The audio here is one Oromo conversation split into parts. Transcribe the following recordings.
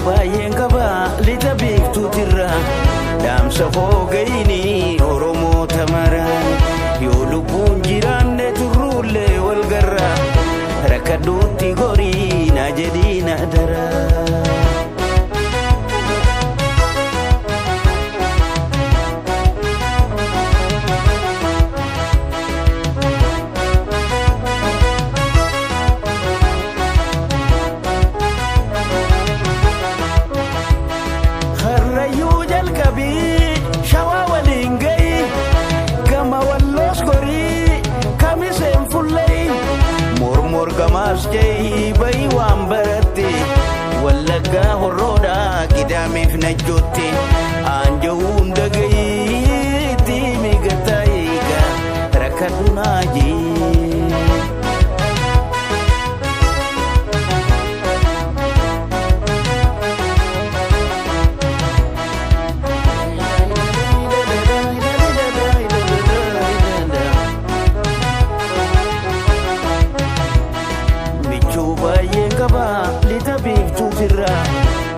baay'een qaba lixa beektuutirra dhaamsa hoogayni Oromoota maraan yoo lubbuun jiraanne turruullee wal garra rakkadhuutti gorii na jedhii na daraa. Jai bai wambarate wallaga horoda kidamif najote anja unda gai timi gataiga rakadunaji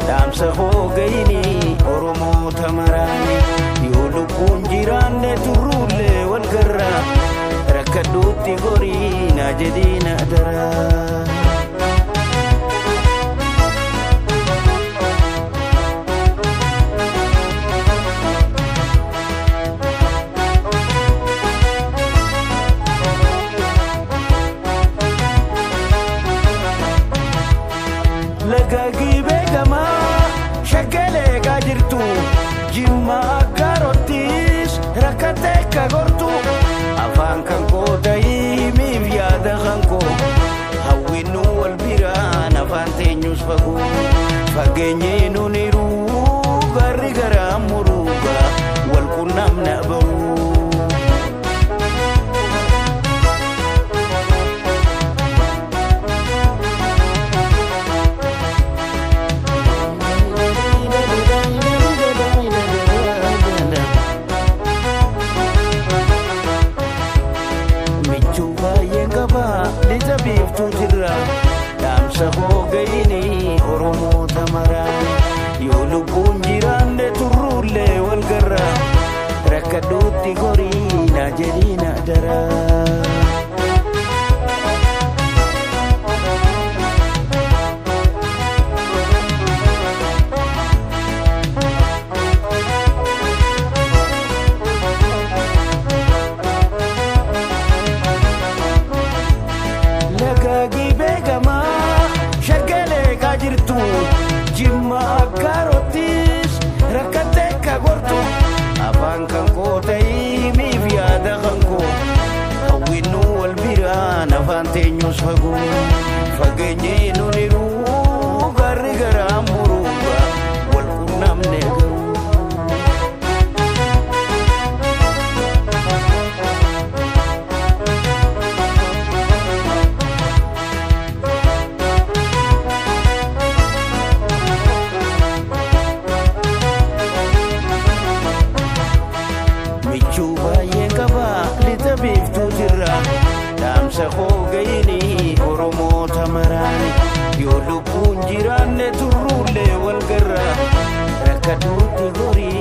dhaamsa hoogayni Oromoota maraan yoo lubbuun jiraanne turruullee wal garra rakkadhuutti gorii na jedhii na daraa. Lagagi begama shakele gajirtu jimma garotis rakate kagortu afan kanko dai mi viada kanko hawinu walbira nafantenyus fagu fagenye nuniru garri garamuruga walkunam nabaru. Dhaamsa hoogayni Oromoota maraan yoo lubbuun jiraanne turruullee wal garra rakkadhuutti gorii na jedhii na daraa. Jimma garotis rakate kagortu afan kanko tai mi viada kanko hawinu walbira nafantenyus fagu fagenye nuniru garri garamuruga walkunam negaru. Dhaamsa hoogayni Oromoota maraan yoo lubbuun jiraanne turruullee wal garra rakkadhuutti gorii